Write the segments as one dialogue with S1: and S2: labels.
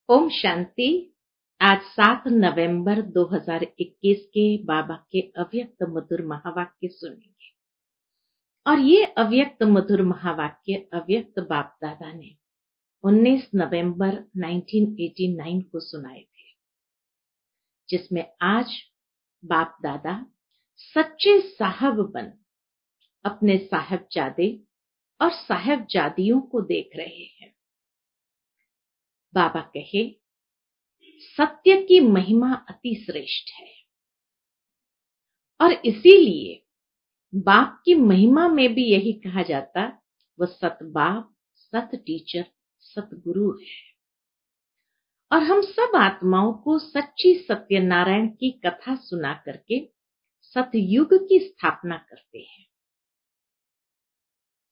S1: ओम शांति। आज 7 नवंबर 2021 के बाबा के अव्यक्त मधुर महावाक्य सुनेंगे। और ये अव्यक्त मधुर महावाक्य अव्यक्त बाप दादा ने 19 नवंबर 1989 को सुनाए थे, जिसमें आज बाप दादा सच्चे साहब बन अपने साहबजादे और साहबजादियों को देख रहे हैं। बाबा कहे, सत्य की महिमा अति श्रेष्ठ है और इसीलिए बाप की महिमा में भी यही कहा जाता, वह सत बाप, सत टीचर, सतगुरु है। और हम सब आत्माओं को सच्ची सत्यनारायण की कथा सुना करके सतयुग की स्थापना करते हैं।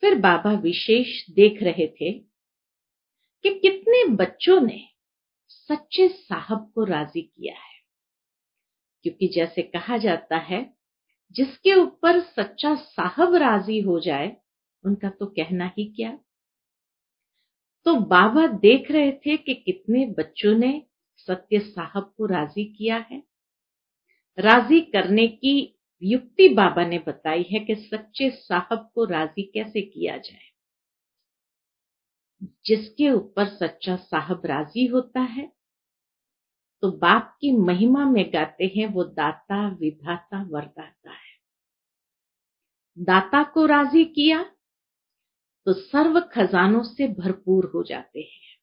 S1: फिर बाबा विशेष देख रहे थे कि कितने बच्चों ने सच्चे साहब को राजी किया है, क्योंकि जैसे कहा जाता है, जिसके ऊपर सच्चा साहब राजी हो जाए उनका तो कहना ही क्या। तो बाबा देख रहे थे कि कितने बच्चों ने सत्य साहब को राजी किया है। राजी करने की युक्ति बाबा ने बताई है कि सच्चे साहब को राजी कैसे किया जाए। जिसके ऊपर सच्चा साहब राजी होता है तो बाप की महिमा में गाते हैं, वो दाता विधाता वरदाता है। दाता को राजी किया तो सर्व खजानों से भरपूर हो जाते हैं।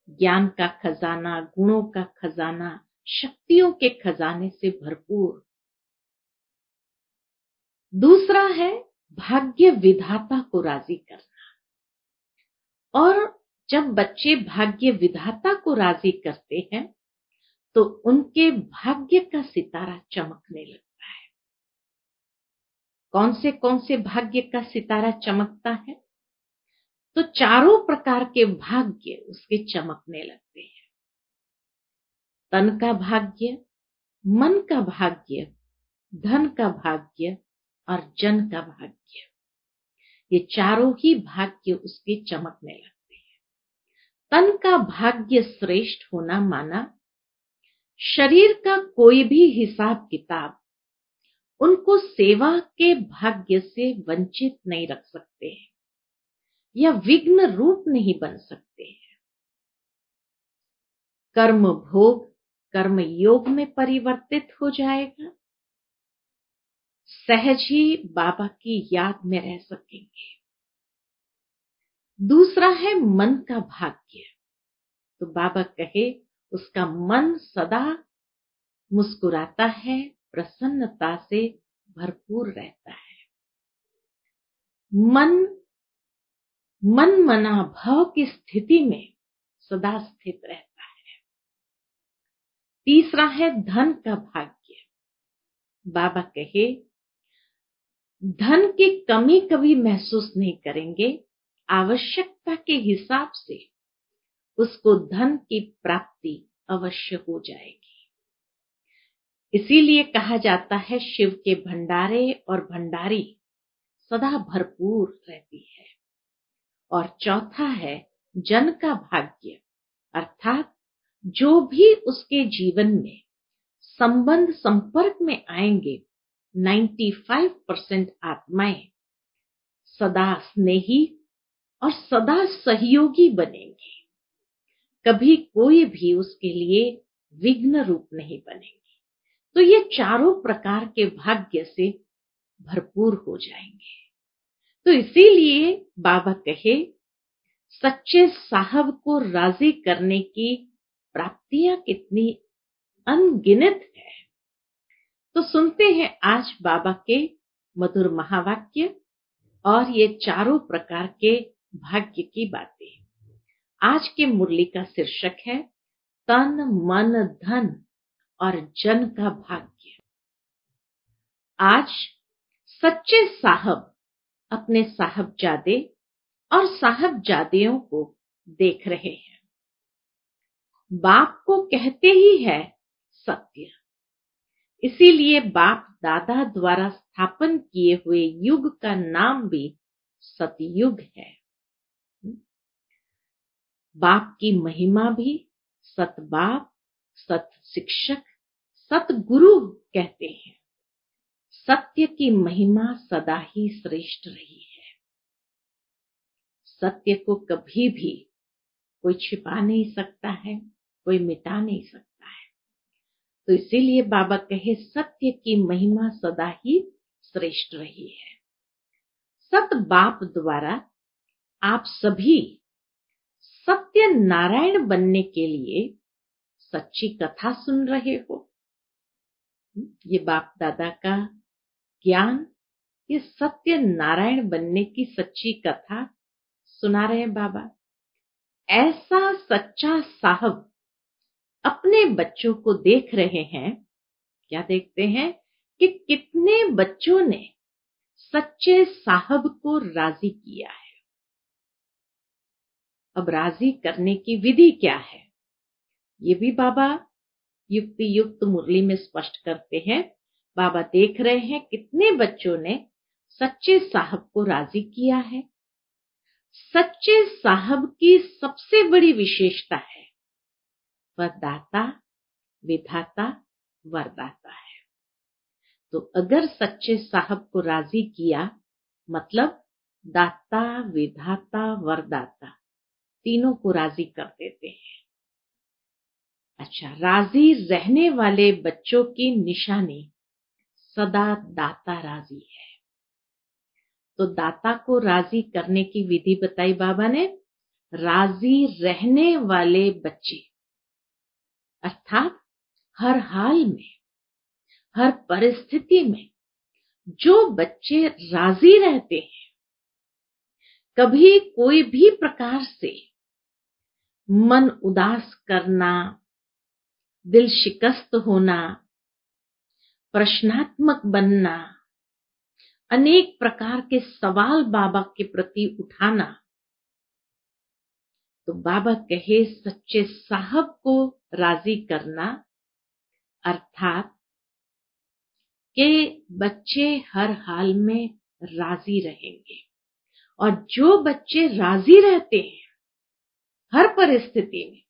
S1: ज्ञान का खजाना, गुणों का खजाना, शक्तियों के खजाने से भरपूर। दूसरा है भाग्य विधाता को राजी करना। और जब बच्चे भाग्य विधाता को राजी करते हैं तो उनके भाग्य का सितारा चमकने लगता है। कौन से भाग्य का सितारा चमकता है? तो चारों प्रकार के भाग्य उसके चमकने लगते हैं। तन का भाग्य, मन का भाग्य, धन का भाग्य और जन का भाग्य, ये चारों ही भाग्य उसके चमकने लगते हैं। तन का भाग्य श्रेष्ठ होना माना शरीर का कोई भी हिसाब किताब उनको सेवा के भाग्य से वंचित नहीं रख सकते हैं या विघ्न रूप नहीं बन सकते हैं। कर्म भोग कर्म योग में परिवर्तित हो जाएगा। सहज ही बाबा की याद में रह सकेंगे। दूसरा है मन का भाग्य। तो बाबा कहे, उसका मन सदा मुस्कुराता है, प्रसन्नता से भरपूर रहता है। मन मना भाव की स्थिति में सदा स्थित रहता है। तीसरा है धन का भाग्य। बाबा कहे, धन की कमी कभी महसूस नहीं करेंगे। आवश्यकता के हिसाब से उसको धन की प्राप्ति अवश्य हो जाएगी। इसीलिए कहा जाता है, शिव के भंडारे और भंडारी सदा भरपूर रहती है। और चौथा है जन का भाग्य, अर्थात जो भी उसके जीवन में संबंध संपर्क में आएंगे, 95% आत्माएं सदा स्नेही और सदा सहयोगी बनेंगे। कभी कोई भी उसके लिए विघ्न रूप नहीं बनेंगे। तो ये चारों प्रकार के भाग्य से भरपूर हो जाएंगे। तो इसीलिए बाबा कहे, सच्चे साहब को राजी करने की प्राप्तियां कितनी अनगिनत है। तो सुनते हैं आज बाबा के मधुर महावाक्य और ये चारों प्रकार के भाग्य की बातें। आज के मुरली का शीर्षक है तन मन धन और जन का भाग्य। आज सच्चे साहब अपने साहबजादे और साहबजादियों को देख रहे हैं। बाप को कहते ही है सत्य। इसीलिए बाप दादा द्वारा स्थापन किए हुए युग का नाम भी सतयुग है। बाप की महिमा भी सत बाप, सत शिक्षक, सत गुरु कहते हैं। सत्य की महिमा सदा ही श्रेष्ठ रही है। सत्य को कभी भी कोई छिपा नहीं सकता है, कोई मिटा नहीं सकता है। तो इसीलिए बाबा कहे सत्य की महिमा सदा ही श्रेष्ठ रही है। सत बाप द्वारा आप सभी सत्य नारायण बनने के लिए सच्ची कथा सुन रहे हो। ये बाप दादा का ज्ञान, ये सत्य नारायण बनने की सच्ची कथा सुना रहे हैं बाबा। ऐसा सच्चा साहब अपने बच्चों को देख रहे हैं। क्या देखते हैं कि कितने बच्चों ने सच्चे साहब को राजी किया है। अब राजी करने की विधि क्या है, ये भी बाबा युक्ति युक्त मुरली में स्पष्ट करते हैं। बाबा देख रहे हैं कितने बच्चों ने सच्चे साहब को राजी किया है। सच्चे साहब की सबसे बड़ी विशेषता है वह दाता, विधाता, वरदाता है। तो अगर सच्चे साहब को राजी किया मतलब दाता, विधाता, वरदाता तीनों को राजी कर देते हैं। अच्छा, राजी रहने वाले बच्चों की निशानी सदा दाता राजी है। तो दाता को राजी करने की विधि बताई बाबा ने। राजी रहने वाले बच्चे अर्थात हर हाल में, हर परिस्थिति में जो बच्चे राजी रहते हैं, कभी कोई भी प्रकार से मन उदास करना, दिल शिकस्त होना, प्रश्नात्मक बनना, अनेक प्रकार के सवाल बाबा के प्रति उठाना, तो बाबा कहे सच्चे साहब को राजी करना अर्थात के बच्चे हर हाल में राजी रहेंगे। और जो बच्चे राजी रहते हैं हर परिस्थिति में,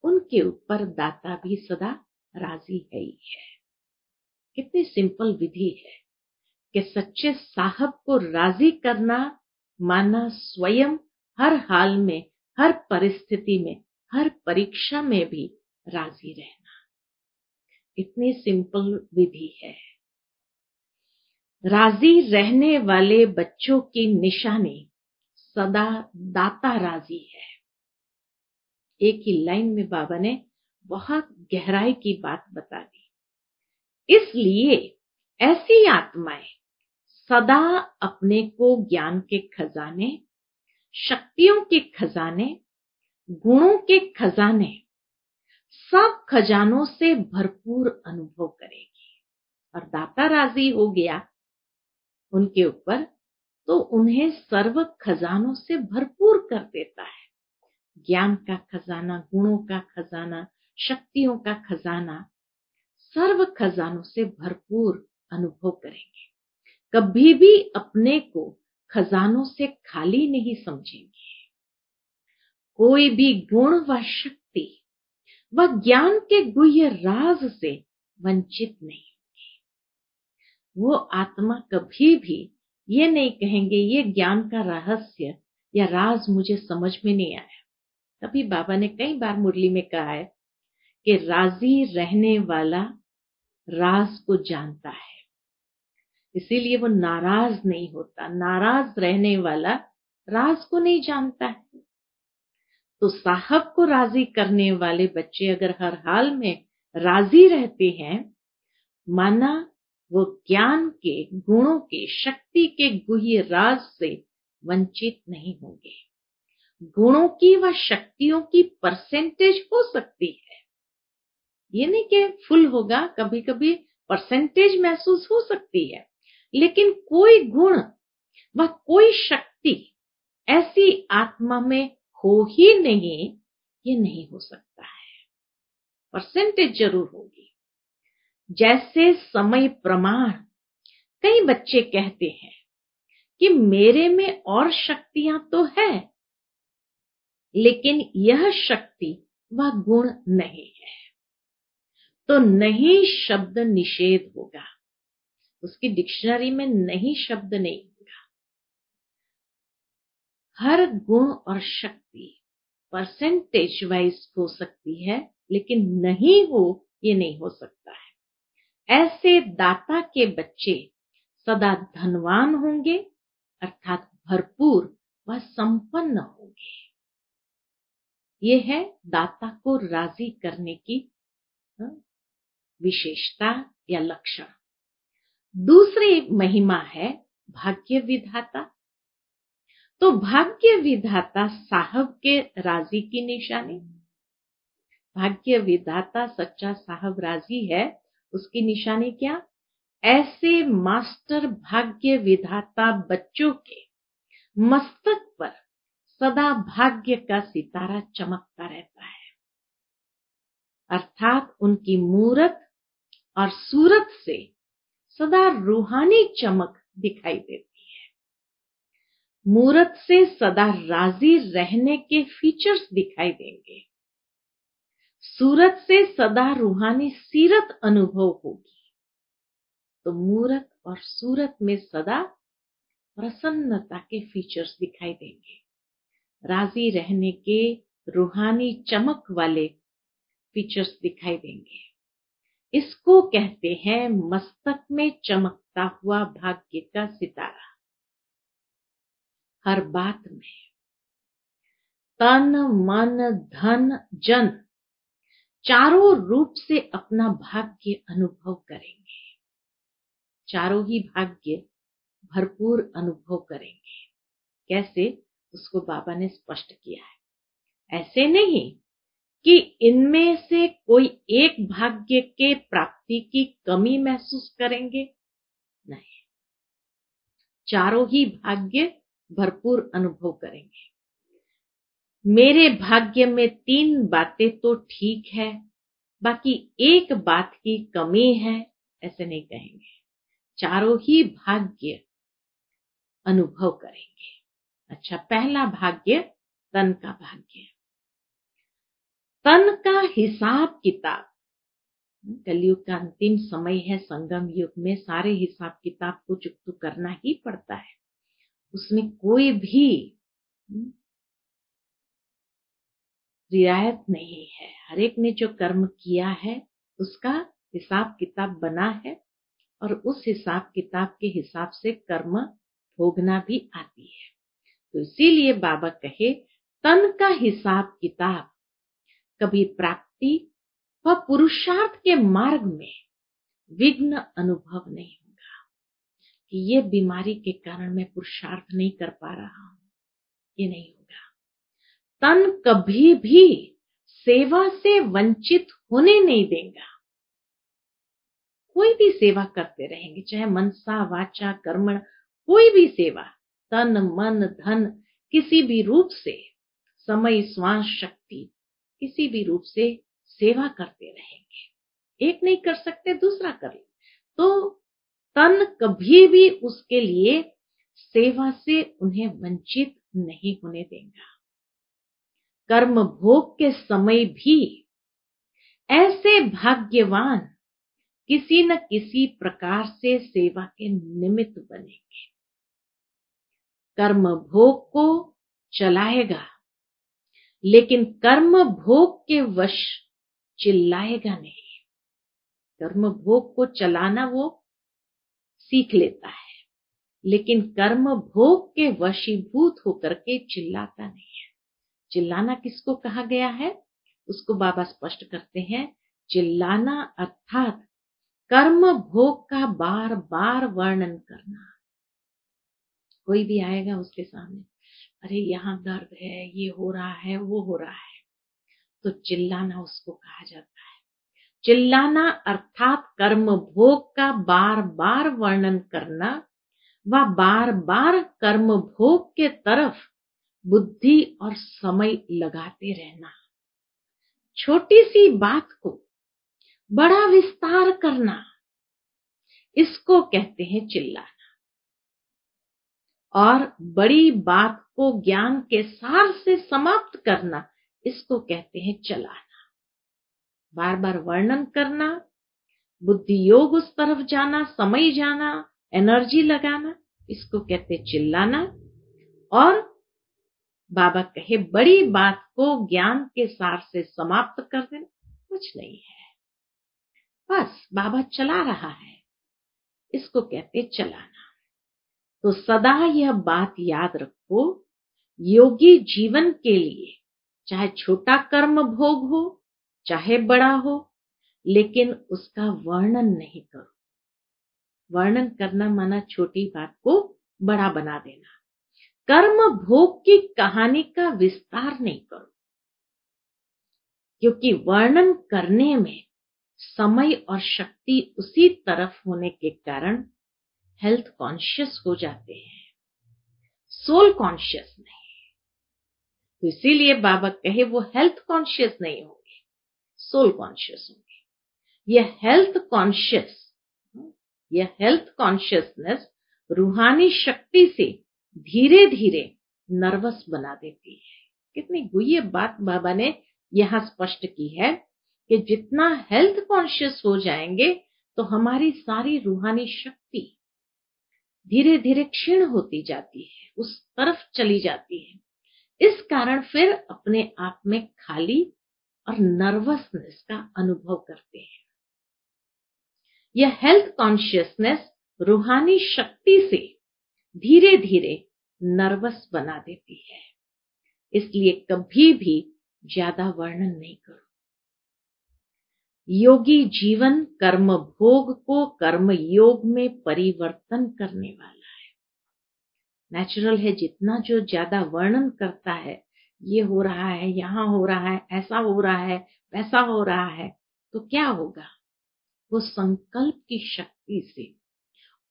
S1: उनके ऊपर दाता भी सदा राजी है ही है। कितनी सिंपल विधि है कि सच्चे साहब को राजी करना माना स्वयं हर हाल में, हर परिस्थिति में, हर परीक्षा में भी राजी रहना। इतनी सिंपल विधि है। राजी रहने वाले बच्चों की निशानी सदा दाता राजी है। एक ही लाइन में बाबा ने बहुत गहराई की बात बता दी। इसलिए ऐसी आत्माएं सदा अपने को ज्ञान के खजाने, शक्तियों के खजाने, गुणों के खजाने, सब खजानों से भरपूर अनुभव करेगी। और दाता राजी हो गया उनके ऊपर तो उन्हें सर्व खजानों से भरपूर कर देता है। ज्ञान का खजाना, गुणों का खजाना, शक्तियों का खजाना, सर्व खजानों से भरपूर अनुभव करेंगे। कभी भी अपने को खजानों से खाली नहीं समझेंगे। कोई भी गुण व शक्ति व ज्ञान के गुह्य राज से वंचित नहीं होंगे। वो आत्मा कभी भी ये नहीं कहेंगे ये ज्ञान का रहस्य या राज मुझे समझ में नहीं आया। तभी बाबा ने कई बार मुरली में कहा है कि राजी रहने वाला राज को जानता है, इसीलिए वो नाराज नहीं होता। नाराज रहने वाला राज को नहीं जानता है। तो साहब को राजी करने वाले बच्चे अगर हर हाल में राजी रहते हैं, माना वो ज्ञान के, गुणों के, शक्ति के गुह्य राज से वंचित नहीं होंगे। गुणों की व शक्तियों की परसेंटेज हो सकती है, ये नहीं कि फुल होगा, कभी कभी परसेंटेज महसूस हो सकती है, लेकिन कोई गुण व कोई शक्ति ऐसी आत्मा में हो ही नहीं, ये नहीं हो सकता है। परसेंटेज जरूर होगी। जैसे समय प्रमाण कई बच्चे कहते हैं कि मेरे में और शक्तियां तो है, लेकिन यह शक्ति वह गुण नहीं है, तो नहीं शब्द निषेध होगा। उसकी डिक्शनरी में नहीं शब्द नहीं होगा। हर गुण और शक्ति परसेंटेज वाइज हो सकती है, लेकिन नहीं हो ये नहीं हो सकता है। ऐसे दाता के बच्चे सदा धनवान होंगे, अर्थात भरपूर व संपन्न होंगे। ये है दाता को राजी करने की विशेषता या लक्षण। दूसरी महिमा है भाग्य विधाता। तो भाग्य विधाता साहब के राजी की निशानी। भाग्य विधाता सच्चा साहब राजी है, उसकी निशानी क्या? ऐसे मास्टर भाग्य विधाता बच्चों के मस्तक पर सदा भाग्य का सितारा चमकता रहता है, अर्थात उनकी मूरत और सूरत से सदा रूहानी चमक दिखाई देती है। मूरत से सदा राजी रहने के फीचर्स दिखाई देंगे। सूरत से सदा रूहानी सीरत अनुभव होगी। तो मूरत और सूरत में सदा प्रसन्नता के फीचर्स दिखाई देंगे। राजी रहने के रूहानी चमक वाले फीचर्स दिखाई देंगे। इसको कहते हैं मस्तक में चमकता हुआ भाग्य का सितारा। हर बात में तन मन धन जन चारों रूप से अपना भाग्य अनुभव करेंगे। चारों ही भाग्य भरपूर अनुभव करेंगे। कैसे? उसको बाबा ने स्पष्ट किया है। ऐसे नहीं कि इनमें से कोई एक भाग्य के प्राप्ति की कमी महसूस करेंगे, नहीं, चारों ही भाग्य भरपूर अनुभव करेंगे। मेरे भाग्य में 3 बातें तो ठीक है, बाकी एक बात की कमी है, ऐसे नहीं कहेंगे। चारों ही भाग्य अनुभव करेंगे। अच्छा, पहला भाग्य तन का भाग्य। तन का हिसाब किताब, कलयुग का अंतिम समय है, संगम युग में सारे हिसाब किताब को चुकता करना ही पड़ता है। उसमें कोई भी रियायत नहीं है। हर एक ने जो कर्म किया है उसका हिसाब किताब बना है, और उस हिसाब किताब के हिसाब से कर्म भोगना भी आती है। तो इसीलिए बाबा कहे तन का हिसाब किताब कभी प्राप्ति व पुरुषार्थ के मार्ग में विघ्न अनुभव नहीं होगा कि ये बीमारी के कारण मैं पुरुषार्थ नहीं कर पा रहा हूं, ये नहीं होगा। तन कभी भी सेवा से वंचित होने नहीं देगा। कोई भी सेवा करते रहेंगे, चाहे मनसा वाचा कर्मण, कोई भी सेवा, तन मन धन किसी भी रूप से, समय श्वास शक्ति किसी भी रूप से सेवा करते रहेंगे। एक नहीं कर सकते दूसरा कर ले, तो तन कभी भी उसके लिए सेवा से उन्हें वंचित नहीं होने देगा। कर्म भोग के समय भी ऐसे भाग्यवान किसी न किसी प्रकार से सेवा के निमित्त बनेंगे। कर्म भोग को चलाएगा, लेकिन कर्म भोग के वश चिल्लाएगा नहीं। कर्म भोग को चलाना वो सीख लेता है, लेकिन कर्म भोग के वशीभूत होकर के चिल्लाता नहीं है। चिल्लाना किसको कहा गया है? उसको बाबा स्पष्ट करते हैं। चिल्लाना अर्थात कर्म भोग का बार बार वर्णन करना। कोई भी आएगा उसके सामने, अरे यहाँ दर्द है, ये हो रहा है, वो हो रहा है, तो चिल्लाना उसको कहा जाता है। चिल्लाना अर्थात कर्म भोग का बार बार वर्णन करना व बार बार कर्म भोग के तरफ बुद्धि और समय लगाते रहना। छोटी सी बात को बड़ा विस्तार करना, इसको कहते हैं चिल्लाना। और बड़ी बात को ज्ञान के सार से समाप्त करना, इसको कहते हैं चलाना। बार बार वर्णन करना, बुद्धि योग उस तरफ जाना, समय जाना, एनर्जी लगाना, इसको कहते हैं चिल्लाना। और बाबा कहे बड़ी बात को ज्ञान के सार से समाप्त कर देना कुछ नहीं है, बस बाबा चला रहा है, इसको कहते चलाना। तो सदा यह बात याद रखो, योगी जीवन के लिए चाहे छोटा कर्म भोग हो चाहे बड़ा हो, लेकिन उसका वर्णन नहीं करो। वर्णन करना माना छोटी बात को बड़ा बना देना। कर्म भोग की कहानी का विस्तार नहीं करो, क्योंकि वर्णन करने में समय और शक्ति उसी तरफ होने के कारण हेल्थ कॉन्शियस हो जाते हैं, सोल कॉन्शियस नहीं। तो इसीलिए बाबा कहे वो हेल्थ कॉन्शियस नहीं होंगे, सोल कॉन्शियस होंगे। यह हेल्थ कॉन्शियसनेस रूहानी शक्ति से धीरे धीरे नर्वस बना देती है। कितनी गुह्य बात बाबा ने यहां स्पष्ट की है कि जितना हेल्थ कॉन्शियस हो जाएंगे तो हमारी सारी रूहानी शक्ति धीरे धीरे क्षीण होती जाती है, उस तरफ चली जाती है। इस कारण फिर अपने आप में खाली और नर्वसनेस का अनुभव करते हैं। यह हेल्थ कॉन्शियसनेस रूहानी शक्ति से धीरे धीरे नर्वस बना देती है, इसलिए कभी भी ज्यादा वर्णन नहीं करो। योगी जीवन कर्म भोग को कर्म योग में परिवर्तन करने वाला है। नेचुरल है, जितना जो ज्यादा वर्णन करता है, ये हो रहा है, यहाँ हो रहा है, ऐसा हो रहा है, वैसा हो रहा है, तो क्या होगा? वो संकल्प की शक्ति से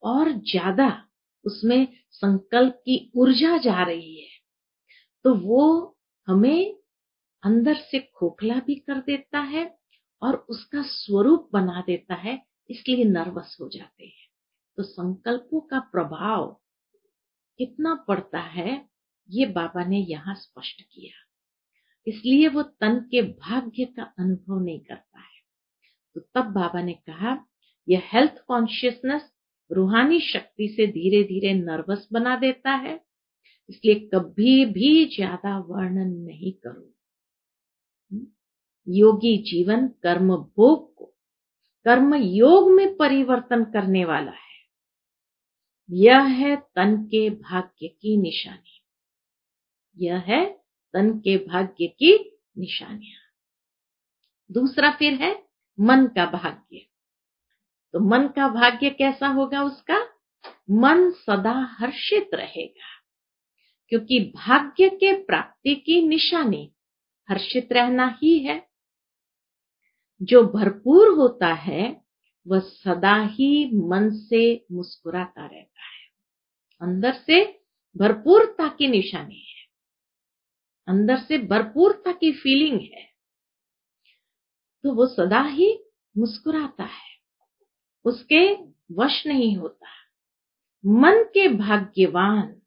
S1: और ज्यादा उसमें संकल्प की ऊर्जा जा रही है, तो वो हमें अंदर से खोखला भी कर देता है और उसका स्वरूप बना देता है, इसलिए नर्वस हो जाते हैं। तो संकल्पों का प्रभाव कितना पड़ता है ये बाबा ने यहाँ स्पष्ट किया, इसलिए वो तन के भाग्य का अनुभव नहीं करता है। तो तब बाबा ने कहा यह हेल्थ कॉन्शियसनेस रूहानी शक्ति से धीरे धीरे नर्वस बना देता है, इसलिए कभी भी ज्यादा वर्णन नहीं करो। योगी जीवन कर्म भोग को कर्म योग में परिवर्तन करने वाला है। यह है तन के भाग्य की निशानी, यह है तन के भाग्य की निशानियां। दूसरा फिर है मन का भाग्य। तो मन का भाग्य कैसा होगा? उसका मन सदा हर्षित रहेगा, क्योंकि भाग्य के प्राप्ति की निशानी हर्षित रहना ही है। जो भरपूर होता है वह सदा ही मन से मुस्कुराता रहता है। अंदर से भरपूरता की निशानी है, अंदर से भरपूरता की फीलिंग है, तो वो सदा ही मुस्कुराता है, उसके वश नहीं होता। मन के भाग्यवान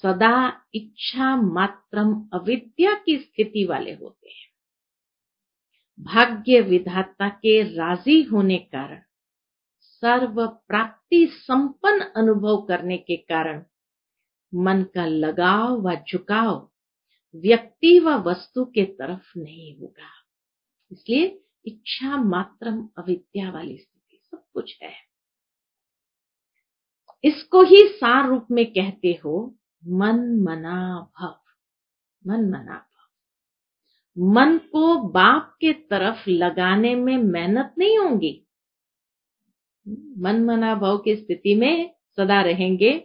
S1: सदा इच्छा मात्रम अविद्या की स्थिति वाले होते हैं। भाग्य विधाता के राजी होने कारण, सर्व प्राप्ति संपन्न अनुभव करने के कारण मन का लगाव व झुकाव व्यक्ति व वस्तु के तरफ नहीं होगा। इसलिए इच्छा मात्रम अविद्या वाली स्थिति सब कुछ है। इसको ही सार रूप में कहते हो मन मना भव। मन मना भव, मन को बाप के तरफ लगाने में मेहनत नहीं होगी। मन मना भाव की स्थिति में सदा रहेंगे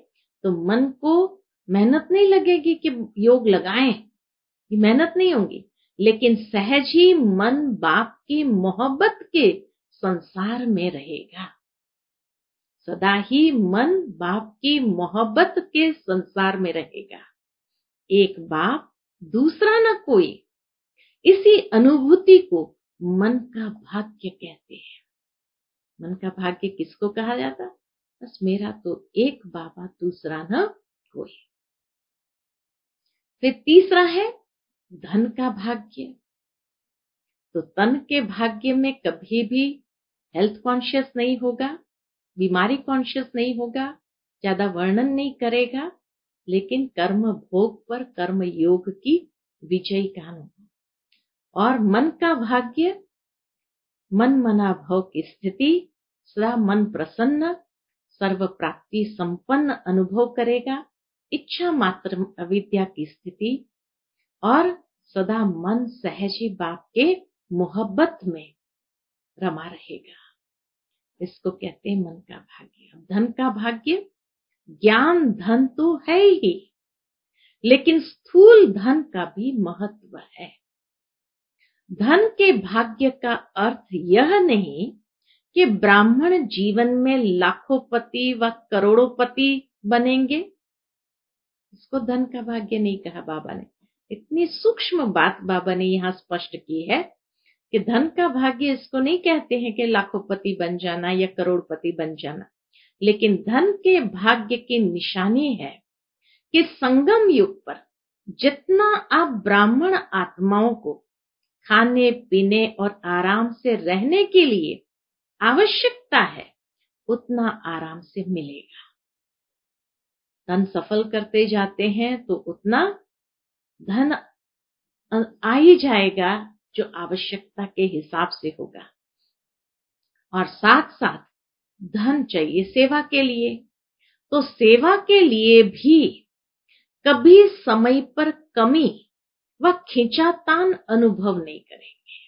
S1: तो मन को मेहनत नहीं लगेगी कि योग लगाएं, ये मेहनत नहीं होगी, लेकिन सहज ही मन बाप की मोहब्बत के संसार में रहेगा। सदा ही मन बाप की मोहब्बत के संसार में रहेगा। एक बाप दूसरा न कोई, इसी अनुभूति को मन का भाग्य कहते हैं। मन का भाग्य किसको कहा जाता? बस मेरा तो एक बाबा, दूसरा न कोई। फिर तीसरा है धन का भाग्य, तो तन के भाग्य में कभी भी हेल्थ कॉन्शियस नहीं होगा, बीमारी कॉन्शियस नहीं होगा, ज्यादा वर्णन नहीं करेगा, लेकिन कर्म भोग पर कर्म योग की विजयी का अनुभव। और मन का भाग्य, मन मना भाव की स्थिति, सदा मन प्रसन्न, सर्व प्राप्ति संपन्न अनुभव करेगा, इच्छा मात्र अविद्या की स्थिति, और सदा मन सहज ही बाप के मोहब्बत में रमा रहेगा। इसको कहते हैं मन का भाग्य। धन का भाग्य, ज्ञान धन तो है ही, लेकिन स्थूल धन का भी महत्व है। धन के भाग्य का अर्थ यह नहीं कि ब्राह्मण जीवन में लाखोंपति व करोड़ोंपति बनेंगे। इसको धन का भाग्य नहीं कहा बाबा ने। इतनी सूक्ष्म बात बाबा ने यहाँ स्पष्ट की है कि धन का भाग्य इसको नहीं कहते हैं कि लाखोंपति बन जाना या करोड़पति बन जाना, लेकिन धन के भाग्य की निशानी है कि संगम युग पर जितना आप ब्राह्मण आत्माओं को खाने पीने और आराम से रहने के लिए आवश्यकता है, उतना आराम से मिलेगा। धन सफल करते जाते हैं तो उतना धन आ ही जाएगा जो आवश्यकता के हिसाब से होगा। और साथ साथ धन चाहिए सेवा के लिए, तो सेवा के लिए भी कभी समय पर कमी व खींचातान अनुभव नहीं करेंगे।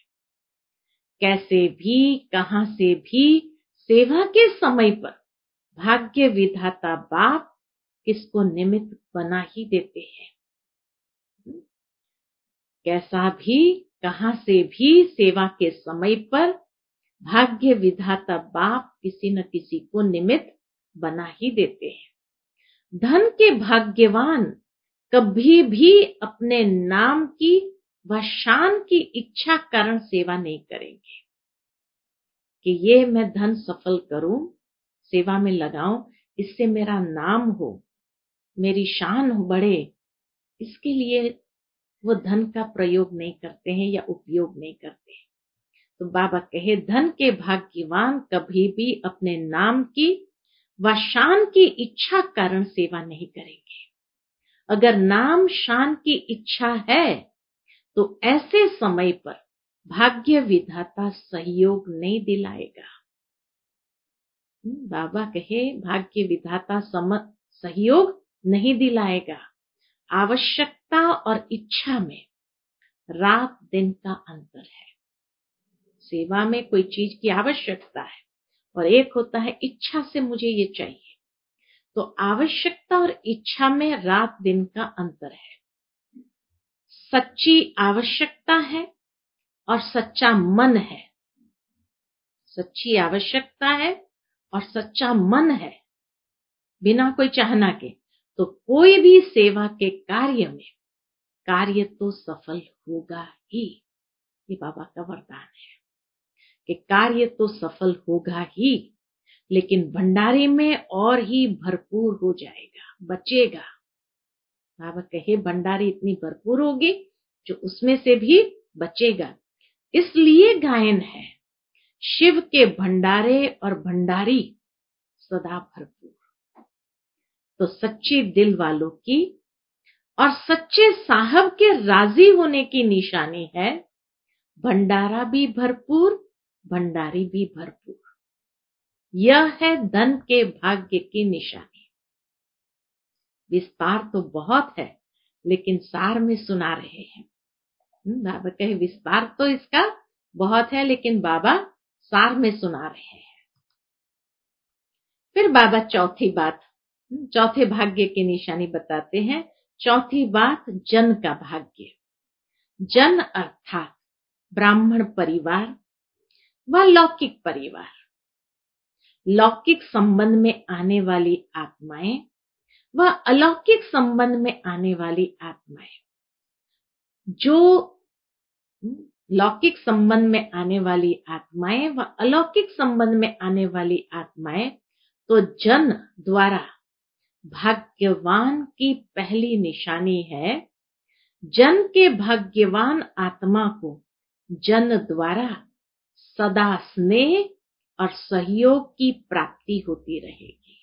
S1: कैसे भी, कहां से भी सेवा के समय पर भाग्य विधाता बाप किसको निमित्त बना ही देते हैं। कैसा भी, कहां से भी सेवा के समय पर भाग्य विधाता बाप किसी न किसी को निमित्त बना ही देते हैं। धन के भाग्यवान कभी भी अपने नाम की व शान की इच्छा कारण सेवा नहीं करेंगे कि ये मैं धन सफल करूं, सेवा में लगाऊं, इससे मेरा नाम हो, मेरी शान बढ़े। इसके लिए वो धन का प्रयोग नहीं करते हैं या उपयोग नहीं करते। तो बाबा कहे धन के भाग्यवान कभी भी अपने नाम की व शान की इच्छा कारण सेवा नहीं करेंगे। अगर नाम शान की इच्छा है तो ऐसे समय पर भाग्य विधाता सहयोग नहीं दिलाएगा। बाबा कहे भाग्य विधाता सहयोग नहीं दिलाएगा। आवश्यकता और इच्छा में रात दिन का अंतर है। सेवा में कोई चीज की आवश्यकता है और एक होता है इच्छा से मुझे ये चाहिए। तो आवश्यकता और इच्छा में रात दिन का अंतर है। सच्ची आवश्यकता है और सच्चा मन है। सच्ची आवश्यकता है और सच्चा मन है, बिना कोई चाहना के, तो कोई भी सेवा के कार्य में कार्य तो सफल होगा ही। ये बाबा का वरदान है कि कार्य तो सफल होगा ही, लेकिन भंडारे में और ही भरपूर हो जाएगा, बचेगा। बाबा कहे भंडारी इतनी भरपूर होगी जो उसमें से भी बचेगा। इसलिए गायन है, शिव के भंडारे और भंडारी सदा भरपूर। तो सच्चे दिल वालों की और सच्चे साहब के राजी होने की निशानी है भंडारा भी भरपूर, भंडारी भी भरपूर। यह है धन के भाग्य की निशानी। विस्तार तो बहुत है, लेकिन सार में सुना रहे हैं। बाबा कहे विस्तार तो इसका बहुत है, लेकिन बाबा सार में सुना रहे हैं। फिर बाबा चौथी बात, चौथे भाग्य की निशानी बताते हैं। चौथी बात, जन का भाग्य। जन अर्थात ब्राह्मण परिवार व लौकिक परिवार। लौकिक संबंध में आने वाली आत्माएं व अलौकिक संबंध में आने वाली आत्माएं। जो लौकिक संबंध में आने वाली आत्माएं व अलौकिक संबंध में आने वाली आत्माएं, तो जन द्वारा भाग्यवान की पहली निशानी है जन के भाग्यवान आत्मा को जन द्वारा सदा स्नेह और सहयोग की प्राप्ति होती रहेगी,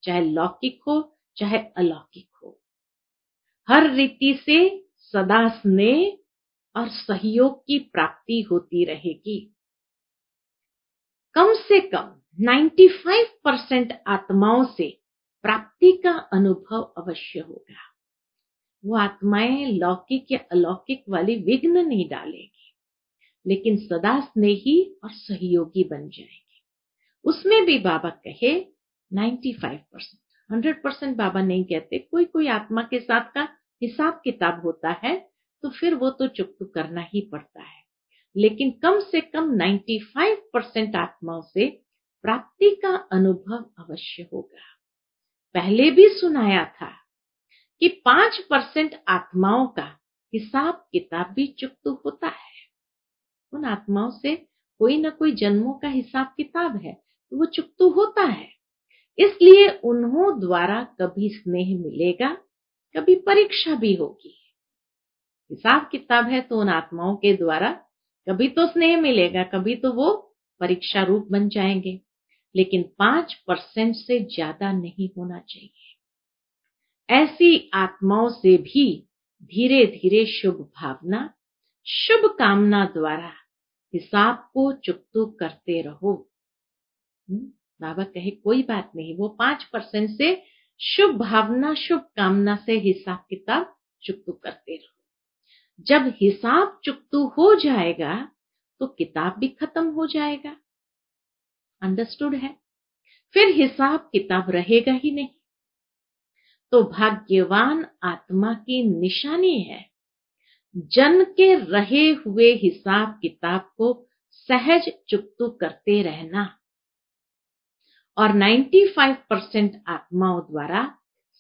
S1: चाहे लौकिक हो चाहे अलौकिक हो। हर रीति से सदा स्नेह और सहयोग की प्राप्ति होती रहेगी। कम से कम 95% आत्माओं से प्राप्ति का अनुभव अवश्य होगा। वो आत्माएं लौकिक या अलौकिक वाली विघ्न नहीं डालेगी, लेकिन सदा स्नेही और सहयोगी बन जाएंगे। उसमें भी बाबा कहे 95%, 100% बाबा नहीं कहते। कोई कोई आत्मा के साथ का हिसाब किताब होता है तो फिर वो तो चुकता करना ही पड़ता है, लेकिन कम से कम 95% आत्माओं से प्राप्ति का अनुभव अवश्य होगा। पहले भी सुनाया था कि 5% आत्माओं का हिसाब किताब भी चुकता होता है। उन आत्माओं से कोई ना कोई जन्मों का हिसाब किताब है तो वो चुकता होता है। इसलिए उन्हों द्वारा कभी स्नेह मिलेगा, कभी परीक्षा भी होगी। हिसाब किताब है तो उन आत्माओं के द्वारा कभी तो स्नेह मिलेगा, कभी तो वो परीक्षा रूप बन जाएंगे, लेकिन 5% से ज्यादा नहीं होना चाहिए। ऐसी आत्माओं से भी धीरे धीरे शुभ भावना, शुभ कामना द्वारा हिसाब को चुकता करते रहो। बाबा कहे कोई बात नहीं, वो 5% से शुभ भावना, शुभ कामना से हिसाब किताब चुकता करते रहो। जब हिसाब चुकता हो जाएगा तो किताब भी खत्म हो जाएगा। अंडरस्टूड है? फिर हिसाब किताब रहेगा ही नहीं। तो भाग्यवान आत्मा की निशानी है जन के रहे हुए हिसाब किताब को सहज चुकता करते रहना और 95% आत्माओं द्वारा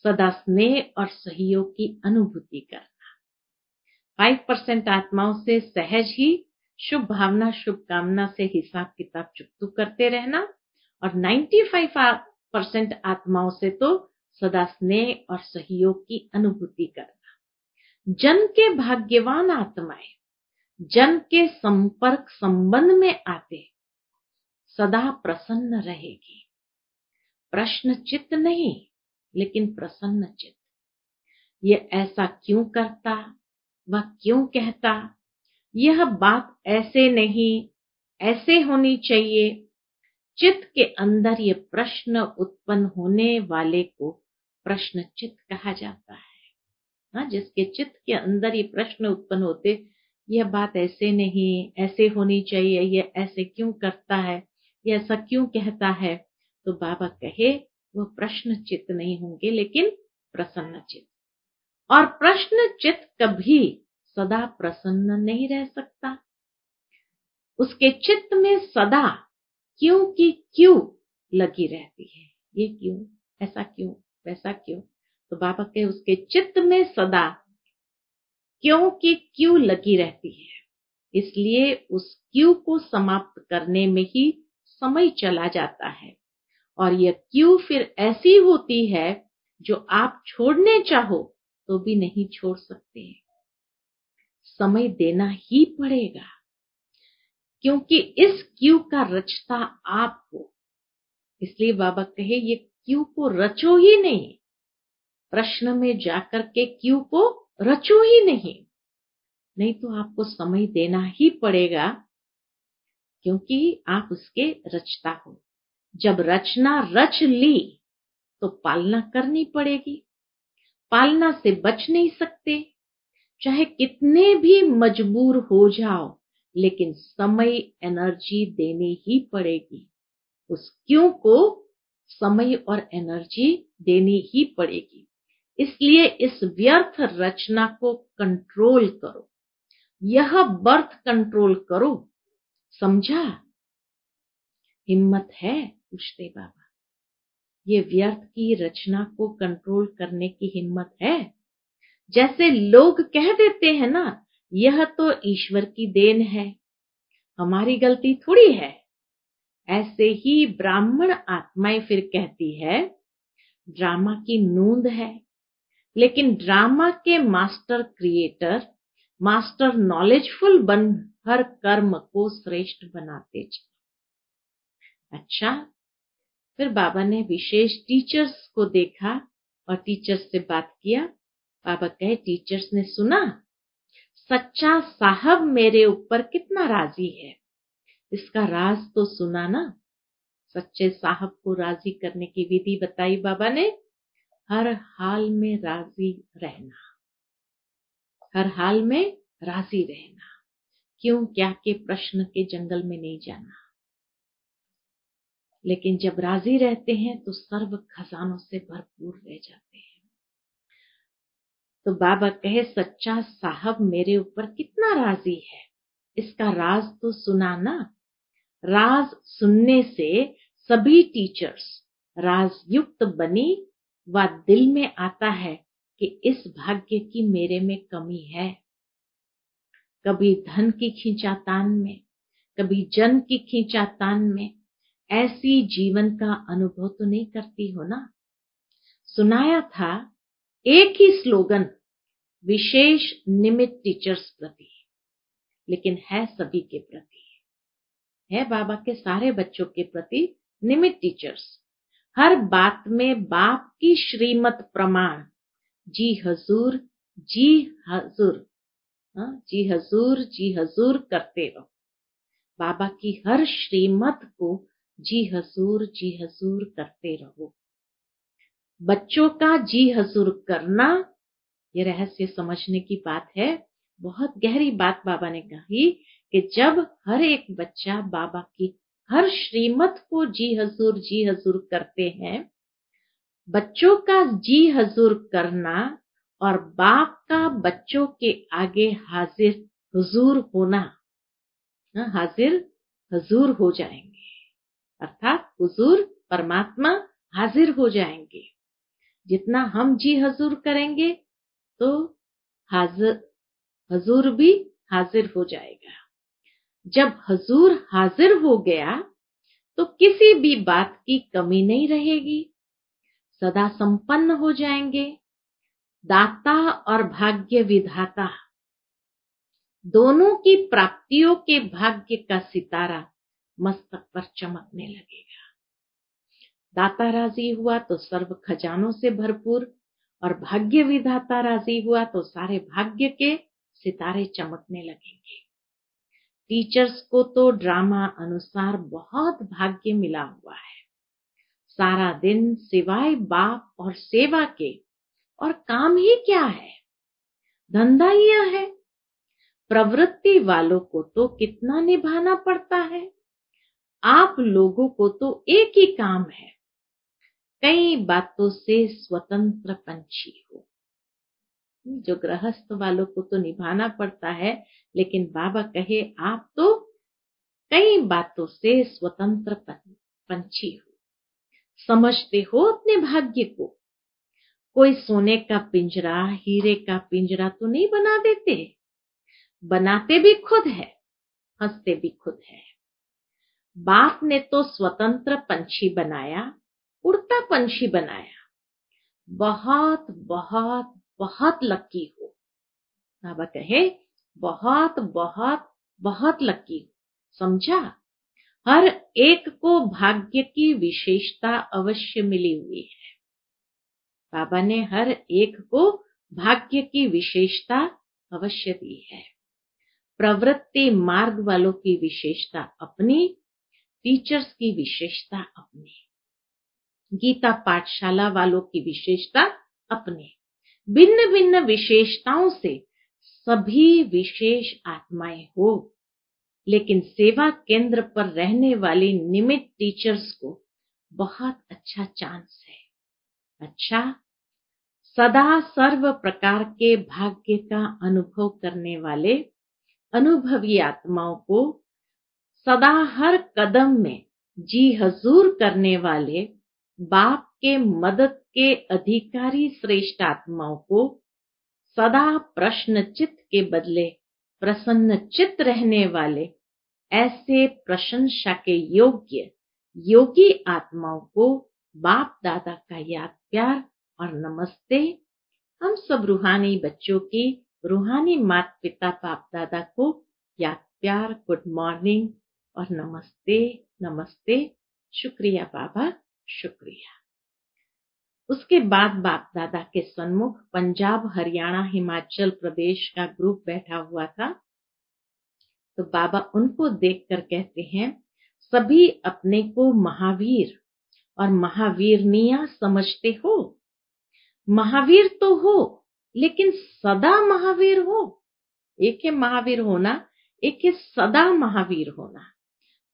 S1: सदा स्नेह और सहयोग की अनुभूति करना। 5% आत्माओं से सहज ही शुभ भावना, शुभ कामना से हिसाब किताब चुकता करते रहना और 95% आत्माओं से तो सदा स्नेह और सहयोग की अनुभूति करना। जन के भाग्यवान आत्माएं जन के संपर्क संबंध में आते सदा प्रसन्न रहेगी। प्रश्न चित्त नहीं, लेकिन प्रसन्न चित्त। ये ऐसा क्यों करता, वह क्यों कहता, यह बात ऐसे नहीं, ऐसे होनी चाहिए। चित्त के अंदर ये प्रश्न उत्पन्न होने वाले को प्रश्न चित्त कहा जाता है। जिसके चित्त के अंदर ये प्रश्न उत्पन्न होते, यह बात ऐसे नहीं, ऐसे होनी चाहिए, ये ऐसे क्यों करता है, ये ऐसा क्यों कहता है, तो बाबा कहे वह प्रश्न चित्त नहीं होंगे, लेकिन प्रसन्न चित्त। और प्रश्न चित्त कभी सदा प्रसन्न नहीं रह सकता। उसके चित्त में सदा क्यों की क्यों लगी रहती है। ये क्यों, ऐसा क्यों, वैसा क्यों। तो बाबा के उसके चित्त में सदा क्यों की क्यों लगी रहती है। इसलिए उस क्यों को समाप्त करने में ही समय चला जाता है और यह क्यों फिर ऐसी होती है जो आप छोड़ने चाहो तो भी नहीं छोड़ सकते। समय देना ही पड़ेगा, क्योंकि इस क्यों का रचता आप हो। इसलिए बाबा कहे ये क्यों को रचो ही नहीं। प्रश्न में जाकर के क्यों को रचो ही नहीं, नहीं तो आपको समय देना ही पड़ेगा, क्योंकि आप उसके रचता हो। जब रचना रच ली तो पालना करनी पड़ेगी। पालना से बच नहीं सकते, चाहे कितने भी मजबूर हो जाओ, लेकिन समय एनर्जी देनी ही पड़ेगी। उस क्यों को समय और एनर्जी देनी ही पड़ेगी। इसलिए इस व्यर्थ रचना को कंट्रोल करो, यह बर्थ कंट्रोल करो। समझा? हिम्मत है? पूछते बाबा, ये व्यर्थ की रचना को कंट्रोल करने की हिम्मत है? जैसे लोग कह देते हैं ना, यह तो ईश्वर की देन है, हमारी गलती थोड़ी है। ऐसे ही ब्राह्मण आत्माएं फिर कहती है ड्रामा की नूंद है, लेकिन ड्रामा के मास्टर क्रिएटर, मास्टर नॉलेजफुल बन हर कर्म को श्रेष्ठ बनाते चले। अच्छा, फिर बाबा ने विशेष टीचर्स को देखा और टीचर्स से बात किया। बाबा कहे, टीचर्स ने सुना सच्चा साहब मेरे ऊपर कितना राजी है, इसका राज तो सुना ना। सच्चे साहब को राजी करने की विधि बताई बाबा ने। हर हाल में राजी रहना, हर हाल में राजी रहना, क्यों क्या के प्रश्न के जंगल में नहीं जाना। लेकिन जब राजी रहते हैं तो सर्व खजानों से भरपूर रह जाते हैं। तो बाबा कहे, सच्चा साहब मेरे ऊपर कितना राजी है, इसका राज तो सुना ना। राज सुनने से सभी टीचर्स राजयुक्त बनी व दिल में आता है कि इस भाग्य की मेरे में कमी है। कभी धन की खींचातान में, कभी जन की खींचातान में ऐसी जीवन का अनुभव तो नहीं करती हो ना। सुनाया था एक ही स्लोगन, विशेष निमित्त टीचर्स प्रति, लेकिन है सभी के प्रति, है बाबा के सारे बच्चों के प्रति निमित्त टीचर्स। हर बात में बाप की श्रीमत प्रमाण, जी हजूर, जी हजूर, जी हजूर, जी हजूर करते रहो। बाबा की हर श्रीमत को जी हजूर करते रहो। बच्चों का जी हजूर करना, ये रहस्य समझने की बात है। बहुत गहरी बात बाबा ने कही कि जब हर एक बच्चा बाबा की हर श्रीमत को जी हजूर करते हैं, बच्चों का जी हजूर करना और बाप का बच्चों के आगे हाजिर हुजूर होना, हाजिर हजूर हो जाएंगे, अर्थात हुजूर परमात्मा हाजिर हो जाएंगे। जितना हम जी हजूर करेंगे तो हजूर भी हाजिर हो जाएगा। जब हजूर हाजिर हो गया तो किसी भी बात की कमी नहीं रहेगी, सदा संपन्न हो जाएंगे। दाता और भाग्य विधाता दोनों की प्राप्तियों के भाग्य का सितारा मस्तक पर चमकने लगेगा। दाता राजी हुआ तो सर्व खजानों से भरपूर, और भाग्य विधाता राजी हुआ तो सारे भाग्य के सितारे चमकने लगेंगे। टीचर्स को तो ड्रामा अनुसार बहुत भाग्य मिला हुआ है। सारा दिन सिवाय बाप और सेवा के और काम ही क्या है, धंधा ही है। प्रवृत्ति वालों को तो कितना निभाना पड़ता है। आप लोगों को तो एक ही काम है, कई बातों से स्वतंत्र पंछी हो। जो गृहस्थ वालों को तो निभाना पड़ता है, लेकिन बाबा कहे आप तो कई बातों से स्वतंत्र पंछी हो, समझते हो अपने भाग्य को। कोई सोने का पिंजरा, हीरे का पिंजरा तो नहीं बना देते, बनाते भी खुद है, हंसते भी खुद है। बाप ने तो स्वतंत्र पंछी बनाया, उड़ता पंछी बनाया। बहुत बहुत बहुत लकी हो। बाबा कहे बहुत बहुत बहुत लकी हो, समझा। हर एक को भाग्य की विशेषता अवश्य मिली हुई है। बाबा ने हर एक को भाग्य की विशेषता अवश्य दी है। प्रवृत्ति मार्ग वालों की विशेषता अपनी, टीचर्स की विशेषता अपनी, गीता पाठशाला वालों की विशेषता अपनी। भिन्न भिन्न विशेषताओं से सभी विशेष आत्माएं हो, लेकिन सेवा केंद्र पर रहने वाली निमित्त टीचर्स को बहुत अच्छा चांस है। अच्छा, सदा सर्व प्रकार के भाग्य का अनुभव करने वाले अनुभवी आत्माओं को, सदा हर कदम में जी हजूर करने वाले बाप के मदद के अधिकारी श्रेष्ठ आत्माओं को, सदा प्रश्न चित्त के बदले प्रसन्न चित्त रहने वाले ऐसे प्रशंसा के योग्य योगी आत्माओं को बाप दादा का याद प्यार और नमस्ते। हम सब रूहानी बच्चों की रूहानी माता पिता बाप दादा को याद प्यार गुड मॉर्निंग और नमस्ते नमस्ते। शुक्रिया बाबा, शुक्रिया। उसके बाद बाप दादा के सन्मुख पंजाब, हरियाणा, हिमाचल प्रदेश का ग्रुप बैठा हुआ था। तो बाबा उनको देखकर कहते हैं, सभी अपने को महावीर और महावीरनिया समझते हो। महावीर तो हो, लेकिन सदा महावीर हो। एक है महावीर होना, एक है सदा महावीर होना।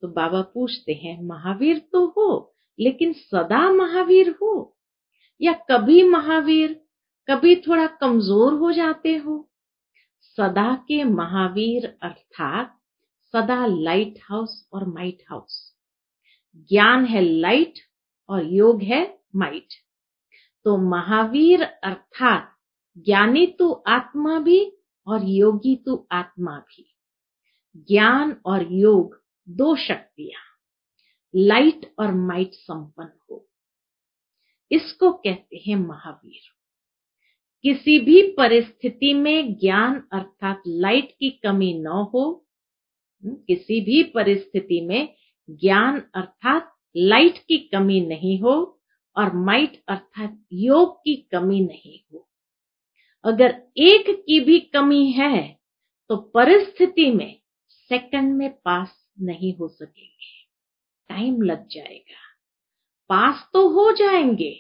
S1: तो बाबा पूछते हैं, महावीर तो हो लेकिन सदा महावीर हो, या कभी महावीर कभी थोड़ा कमजोर हो जाते हो? सदा के महावीर अर्थात सदा लाइट हाउस और माइट हाउस। ज्ञान है लाइट और योग है माइट। तो महावीर अर्थात ज्ञानी तो आत्मा भी और योगी तो आत्मा भी। ज्ञान और योग दो शक्तियां, लाइट और माइट संपन्न हो, इसको कहते हैं महावीर। किसी भी परिस्थिति में ज्ञान अर्थात लाइट की कमी न हो, किसी भी परिस्थिति में ज्ञान अर्थात लाइट की कमी नहीं हो और माइट अर्थात योग की कमी नहीं हो। अगर एक की भी कमी है तो परिस्थिति में सेकंड में पास नहीं हो सकेंगे, टाइम लग जाएगा। पास तो हो जाएंगे,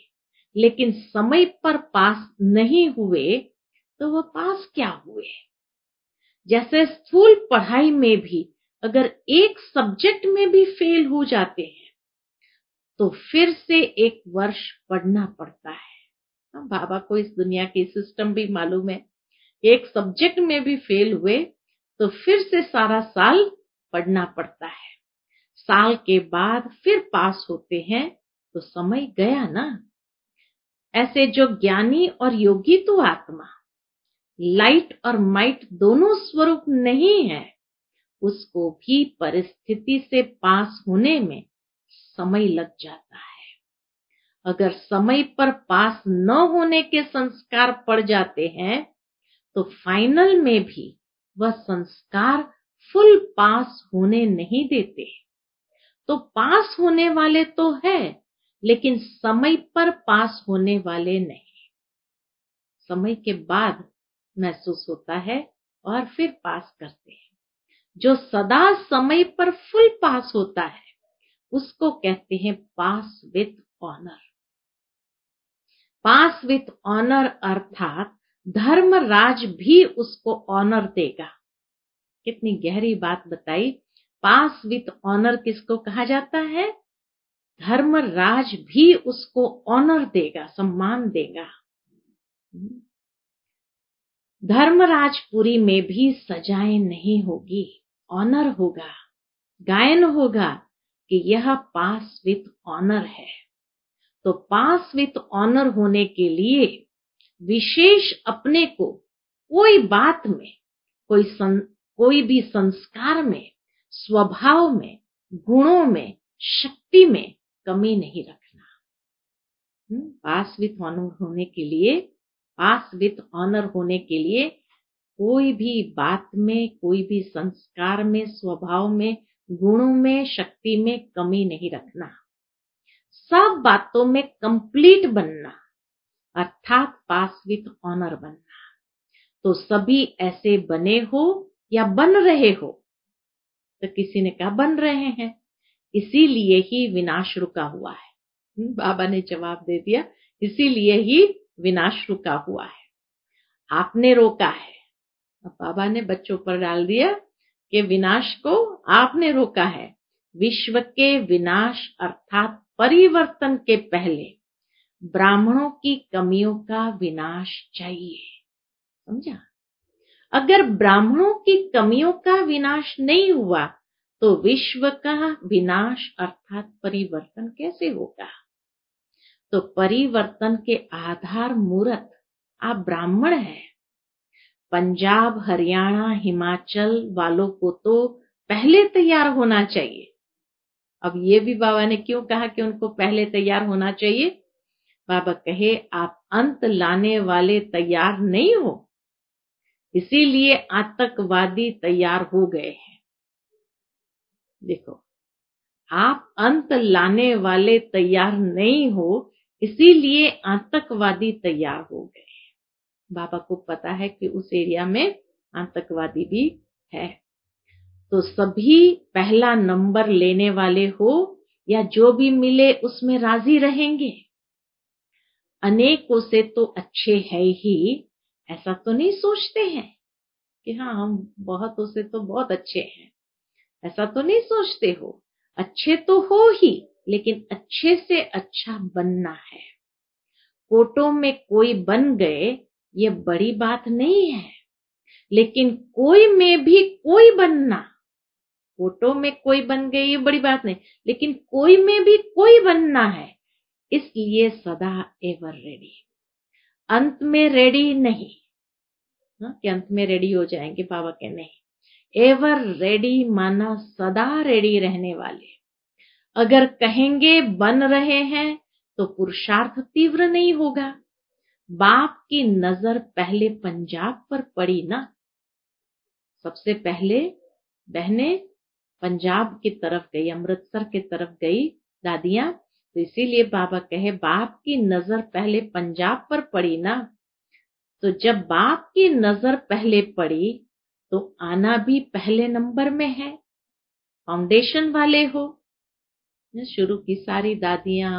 S1: लेकिन समय पर पास नहीं हुए तो वह पास क्या हुए। जैसे स्कूल पढ़ाई में भी अगर एक सब्जेक्ट में भी फेल हो जाते हैं तो फिर से एक वर्ष पढ़ना पड़ता है। बाबा को इस दुनिया की सिस्टम भी मालूम है। एक सब्जेक्ट में भी फेल हुए तो फिर से सारा साल पढ़ना पड़ता है। साल के बाद फिर पास होते हैं तो समय गया ना। ऐसे जो ज्ञानी और योगी तो आत्मा, लाइट और माइट दोनों स्वरूप नहीं है, उसको भी परिस्थिति से पास होने में समय लग जाता है। अगर समय पर पास न होने के संस्कार पड़ जाते हैं तो फाइनल में भी वह संस्कार फुल पास होने नहीं देते। तो पास होने वाले तो है, लेकिन समय पर पास होने वाले नहीं। समय के बाद महसूस होता है और फिर पास करते हैं। जो सदा समय पर फुल पास होता है उसको कहते हैं pass with honour. Pass with honour अर्थात धर्मराज भी उसको ऑनर देगा। कितनी गहरी बात बताई। पास विथ ऑनर किसको कहा जाता है? धर्मराज भी उसको ऑनर देगा, सम्मान देगा। धर्मराजपुरी में भी सजाएं नहीं होगी, ऑनर होगा, गायन होगा कि यह पास विथ ऑनर है। तो पास विथ ऑनर होने के लिए विशेष अपने को कोई बात में, कोई भी संस्कार में, स्वभाव में, गुणों में, शक्ति में कमी नहीं रखना। पास विथ ऑनर होने के लिए, पास विथ ऑनर होने के लिए कोई भी बात में, कोई भी संस्कार में, स्वभाव में, गुणों में, शक्ति में कमी नहीं रखना। सब बातों में कंप्लीट बनना अर्थात पास विथ ऑनर बनना। तो सभी ऐसे बने हो या बन रहे हो? तो किसी ने कहा बन रहे हैं, इसीलिए ही विनाश रुका हुआ है। बाबा ने जवाब दे दिया, इसीलिए ही विनाश रुका हुआ है। आपने रोका है। अब बाबा ने बच्चों पर डाल दिया कि विनाश को आपने रोका है। विश्व के विनाश अर्थात परिवर्तन के पहले ब्राह्मणों की कमियों का विनाश चाहिए। समझा? अगर ब्राह्मणों की कमियों का विनाश नहीं हुआ तो विश्व का विनाश अर्थात परिवर्तन कैसे होगा? तो परिवर्तन के आधार मूर्त आप ब्राह्मण हैं। पंजाब, हरियाणा, हिमाचल वालों को तो पहले तैयार होना चाहिए। अब ये भी बाबा ने क्यों कहा कि उनको पहले तैयार होना चाहिए? बाबा कहे आप अंत लाने वाले तैयार नहीं हो, इसीलिए आतंकवादी तैयार हो गए हैं। देखो, आप अंत लाने वाले तैयार नहीं हो, इसीलिए आतंकवादी तैयार हो गए। बाबा को पता है कि उस एरिया में आतंकवादी भी है। तो सभी पहला नंबर लेने वाले हो या जो भी मिले उसमें राजी रहेंगे। अनेकों से तो अच्छे है ही, ऐसा तो नहीं सोचते हैं कि हाँ हम बहुतों से तो बहुत अच्छे हैं, ऐसा तो नहीं सोचते हो। अच्छे तो हो ही, लेकिन अच्छे से अच्छा बनना है। फोटो में कोई बन गए ये बड़ी बात नहीं है, लेकिन कोई में भी कोई बनना, फोटो में कोई बन गए ये बड़ी बात नहीं, लेकिन कोई में भी कोई बनना है। इसलिए सदा एवर रेडी, अंत में रेडी नहीं कि अंत में रेडी हो जाएंगे। बाबा के नहीं, एवर रेडी माना सदा रेडी रहने वाले। अगर कहेंगे बन रहे हैं तो पुरुषार्थ तीव्र नहीं होगा। बाप की नजर पहले पंजाब पर पड़ी ना, सबसे पहले बहनें पंजाब की तरफ गई, अमृतसर की तरफ गई दादियां, तो इसीलिए बाबा कहे बाप की नजर पहले पंजाब पर पड़ी ना। तो जब बाप की नजर पहले पड़ी तो आना भी पहले नंबर में है। फाउंडेशन वाले हो, शुरू की सारी दादियां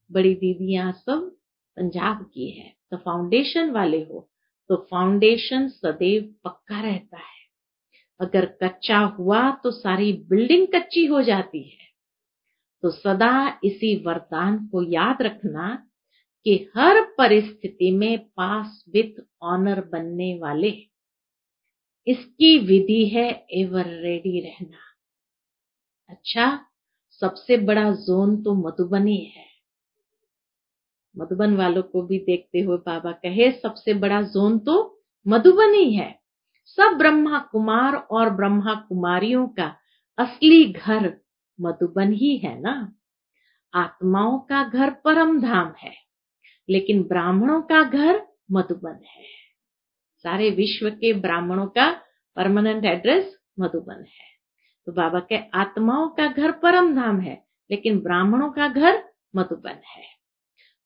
S1: बड़ी दीदियां सब पंजाब की है, तो फाउंडेशन वाले हो, तो फाउंडेशन सदैव पक्का रहता है। अगर कच्चा हुआ तो सारी बिल्डिंग कच्ची हो जाती है। तो सदा इसी वरदान को याद रखना कि हर परिस्थिति में पास विथ ऑनर बनने वाले, इसकी विधि है एवर रेडी रहना। अच्छा, सबसे बड़ा जोन तो मधुबनी है। मधुबन वालों को भी देखते हुए बाबा कहे सबसे बड़ा जोन तो मधुबनी है। सब ब्रह्मा कुमार और ब्रह्मा कुमारियों का असली घर मधुबन ही है ना। आत्माओं का घर परम धाम है, लेकिन ब्राह्मणों का घर मधुबन है। सारे विश्व के ब्राह्मणों का परमानेंट एड्रेस मधुबन है। तो बाबा के आत्माओं का घर परम धाम है, लेकिन ब्राह्मणों का घर मधुबन है।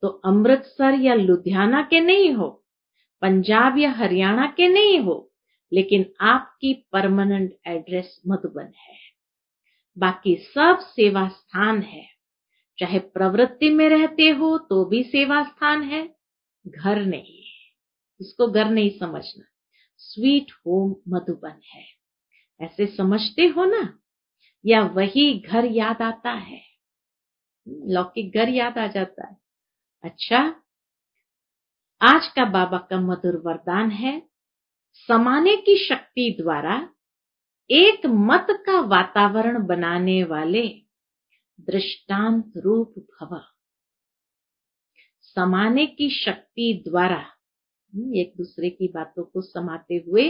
S1: तो अमृतसर या लुधियाना के नहीं हो, पंजाब या हरियाणा के नहीं हो, लेकिन आपकी परमानेंट एड्रेस मधुबन है। बाकी सब सेवा स्थान है। चाहे प्रवृत्ति में रहते हो तो भी सेवा स्थान है, घर नहीं है, इसको घर नहीं समझना। स्वीट होम मधुबन है, ऐसे समझते हो ना, या वही घर याद आता है, लौकिक घर याद आ जाता है। अच्छा, आज का बाबा का मधुर वरदान है, समाने की शक्ति द्वारा एक मत का वातावरण बनाने वाले दृष्टांत रूप भव। समाने की शक्ति द्वारा, एक दूसरे की बातों को समाते हुए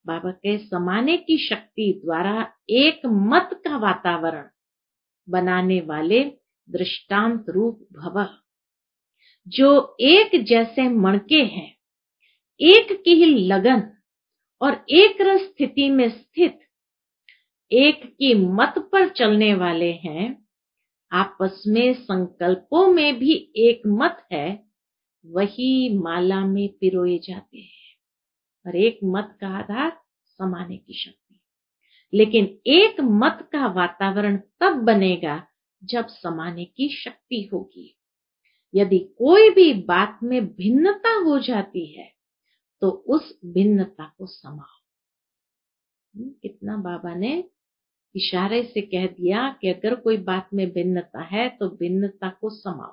S1: बाबा के समाने की शक्ति द्वारा एक मत का वातावरण बनाने वाले दृष्टांत रूप भव। जो एक जैसे मणके हैं, एक की ही लगन और एक रस स्थिति में स्थित, एक की मत पर चलने वाले हैं, आपस में संकल्पों में भी एक मत है, वही माला में पिरोए जाते हैं। और एक मत का आधार समाने की शक्ति। लेकिन एक मत का वातावरण तब बनेगा जब समाने की शक्ति होगी। यदि कोई भी बात में भिन्नता हो जाती है तो उस भिन्नता को समाओ। कितना बाबा ने इशारे से कह दिया कि अगर कोई बात में भिन्नता है तो भिन्नता को समाओ,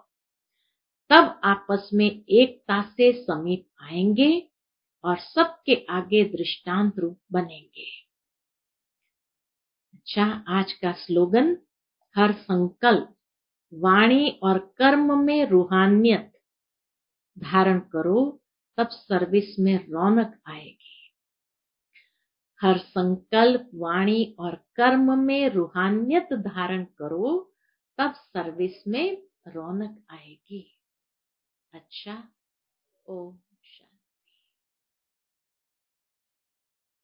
S1: तब आपस में एकता से समीप आएंगे और सबके आगे दृष्टांत रूप बनेंगे। अच्छा, आज का स्लोगन, हर संकल्प वाणी और कर्म में रूहानियत धारण करो, तब सर्विस में रौनक आएगी। हर संकल्प वाणी और कर्म में रूहानियत धारण करो, तब सर्विस में रौनक आएगी। अच्छा, ओ